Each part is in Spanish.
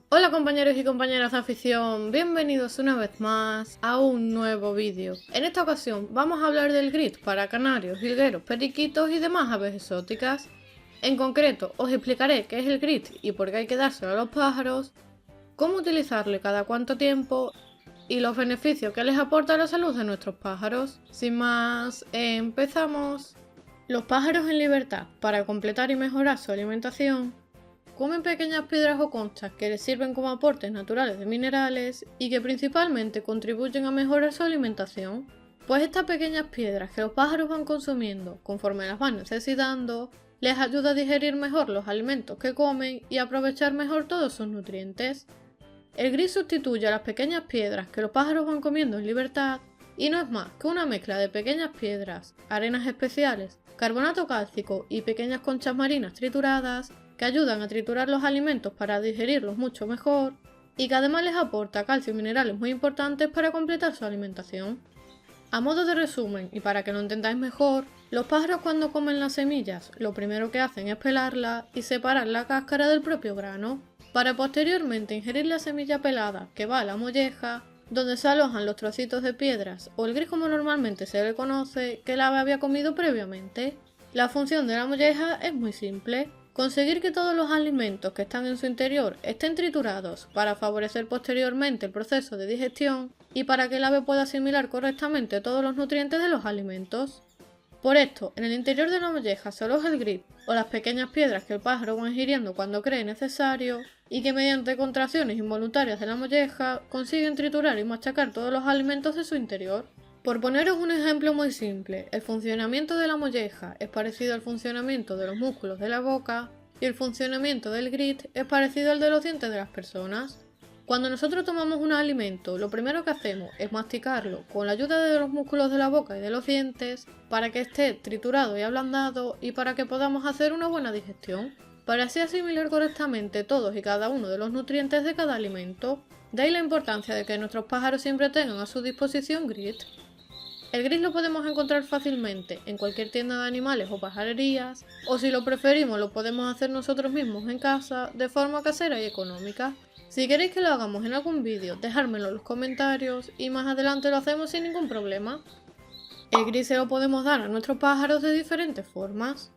Hola compañeros y compañeras de afición, bienvenidos una vez más a un nuevo vídeo. En esta ocasión vamos a hablar del grid para canarios, jilgueros, periquitos y demás aves exóticas. En concreto os explicaré qué es el grid y por qué hay que dárselo a los pájaros, cómo utilizarlo y cada cuánto tiempo y los beneficios que les aporta a la salud de nuestros pájaros. Sin más, empezamos. Los pájaros en libertad, para completar y mejorar su alimentación, comen pequeñas piedras o conchas que les sirven como aportes naturales de minerales y que principalmente contribuyen a mejorar su alimentación. Pues estas pequeñas piedras que los pájaros van consumiendo conforme las van necesitando, les ayuda a digerir mejor los alimentos que comen y aprovechar mejor todos sus nutrientes. El gris sustituye a las pequeñas piedras que los pájaros van comiendo en libertad y no es más que una mezcla de pequeñas piedras, arenas especiales, carbonato cálcico y pequeñas conchas marinas trituradas que ayudan a triturar los alimentos para digerirlos mucho mejor y que además les aporta calcio y minerales muy importantes para completar su alimentación. A modo de resumen y para que lo entendáis mejor, los pájaros cuando comen las semillas lo primero que hacen es pelarlas y separar la cáscara del propio grano, para posteriormente ingerir la semilla pelada que va a la molleja, donde se alojan los trocitos de piedras o el gris como normalmente se le conoce que el ave había comido previamente. La función de la molleja es muy simple: conseguir que todos los alimentos que están en su interior estén triturados para favorecer posteriormente el proceso de digestión y para que el ave pueda asimilar correctamente todos los nutrientes de los alimentos. Por esto, en el interior de la molleja se aloja el grit o las pequeñas piedras que el pájaro va ingiriendo cuando cree necesario y que mediante contracciones involuntarias de la molleja consiguen triturar y machacar todos los alimentos de su interior. Por poneros un ejemplo muy simple, el funcionamiento de la molleja es parecido al funcionamiento de los músculos de la boca y el funcionamiento del grit es parecido al de los dientes de las personas. Cuando nosotros tomamos un alimento, lo primero que hacemos es masticarlo con la ayuda de los músculos de la boca y de los dientes para que esté triturado y ablandado y para que podamos hacer una buena digestión, para así asimilar correctamente todos y cada uno de los nutrientes de cada alimento. De ahí la importancia de que nuestros pájaros siempre tengan a su disposición grit. El gris lo podemos encontrar fácilmente en cualquier tienda de animales o pajarerías, o si lo preferimos lo podemos hacer nosotros mismos en casa de forma casera y económica. Si queréis que lo hagamos en algún vídeo, dejármelo en los comentarios y más adelante lo hacemos sin ningún problema. El gris se lo podemos dar a nuestros pájaros de diferentes formas.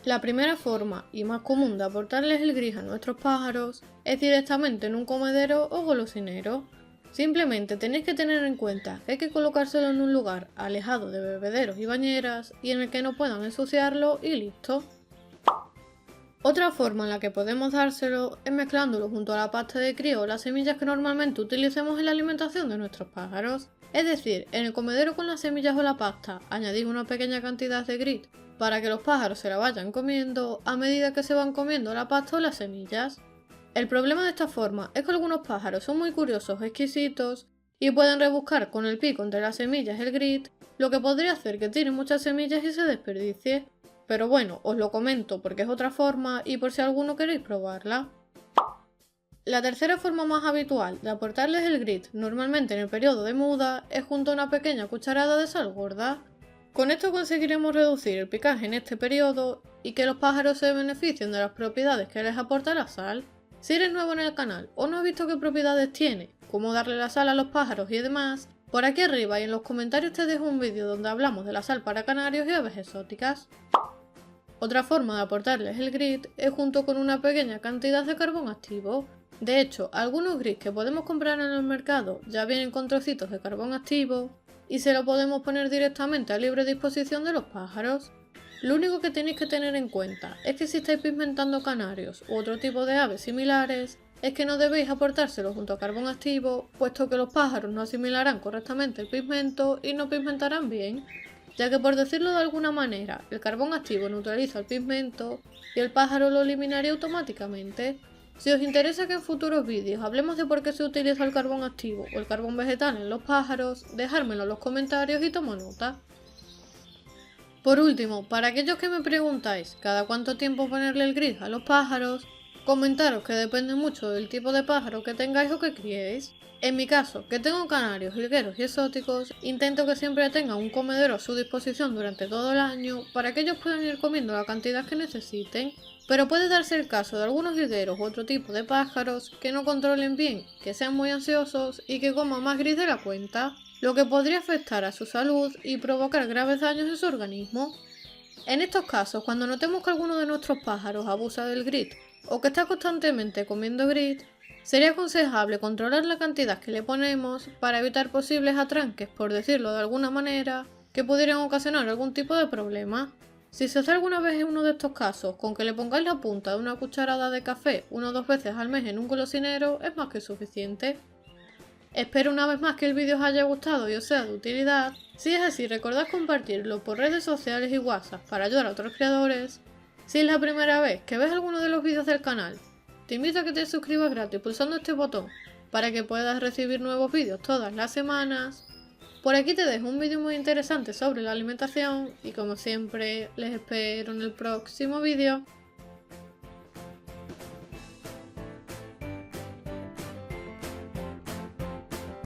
La primera forma y más común de aportarles el gris a nuestros pájaros es directamente en un comedero o golosinero. Simplemente tenéis que tener en cuenta que hay que colocárselo en un lugar alejado de bebederos y bañeras y en el que no puedan ensuciarlo y listo. Otra forma en la que podemos dárselo es mezclándolo junto a la pasta de crío o las semillas que normalmente utilicemos en la alimentación de nuestros pájaros. Es decir, en el comedero con las semillas o la pasta añadid una pequeña cantidad de grit para que los pájaros se la vayan comiendo a medida que se van comiendo la pasta o las semillas. El problema de esta forma es que algunos pájaros son muy curiosos o exquisitos y pueden rebuscar con el pico entre las semillas el grit, lo que podría hacer que tiren muchas semillas y se desperdicie. Pero bueno, os lo comento porque es otra forma y por si alguno queréis probarla. La tercera forma más habitual de aportarles el grit, normalmente en el periodo de muda, es junto a una pequeña cucharada de sal gorda. Con esto conseguiremos reducir el picaje en este periodo y que los pájaros se beneficien de las propiedades que les aporta la sal. Si eres nuevo en el canal o no has visto qué propiedades tiene, cómo darle la sal a los pájaros y demás, por aquí arriba y en los comentarios te dejo un vídeo donde hablamos de la sal para canarios y aves exóticas. Otra forma de aportarles el grit es junto con una pequeña cantidad de carbón activo. De hecho, algunos grits que podemos comprar en el mercado ya vienen con trocitos de carbón activo y se lo podemos poner directamente a libre disposición de los pájaros. Lo único que tenéis que tener en cuenta es que si estáis pigmentando canarios u otro tipo de aves similares, es que no debéis aportárselo junto a carbón activo, puesto que los pájaros no asimilarán correctamente el pigmento y no pigmentarán bien, ya que por decirlo de alguna manera, el carbón activo neutraliza el pigmento y el pájaro lo eliminaría automáticamente. Si os interesa que en futuros vídeos hablemos de por qué se utiliza el carbón activo o el carbón vegetal en los pájaros, dejármelo en los comentarios y tomo nota. Por último, para aquellos que me preguntáis cada cuánto tiempo ponerle el gris a los pájaros, Comentaros que depende mucho del tipo de pájaro que tengáis o que criéis. En mi caso, que tengo canarios, jilgueros y exóticos, intento que siempre tengan un comedero a su disposición durante todo el año para que ellos puedan ir comiendo la cantidad que necesiten, pero puede darse el caso de algunos jilgueros u otro tipo de pájaros que no controlen bien, que sean muy ansiosos y que coman más gris de la cuenta, lo que podría afectar a su salud y provocar graves daños en su organismo. En estos casos, cuando notemos que alguno de nuestros pájaros abusa del grit o que está constantemente comiendo grit, sería aconsejable controlar la cantidad que le ponemos para evitar posibles atranques, por decirlo de alguna manera, que pudieran ocasionar algún tipo de problema. Si se hace alguna vez en uno de estos casos con que le pongáis la punta de una cucharada de café 1 o 2 veces al mes en un golosinero, es más que suficiente. Espero una vez más que el vídeo os haya gustado y os sea de utilidad. Si es así, recordad compartirlo por redes sociales y WhatsApp para ayudar a otros creadores. Si es la primera vez que ves alguno de los vídeos del canal, te invito a que te suscribas gratis pulsando este botón para que puedas recibir nuevos vídeos todas las semanas. Por aquí te dejo un vídeo muy interesante sobre la alimentación y como siempre les espero en el próximo vídeo.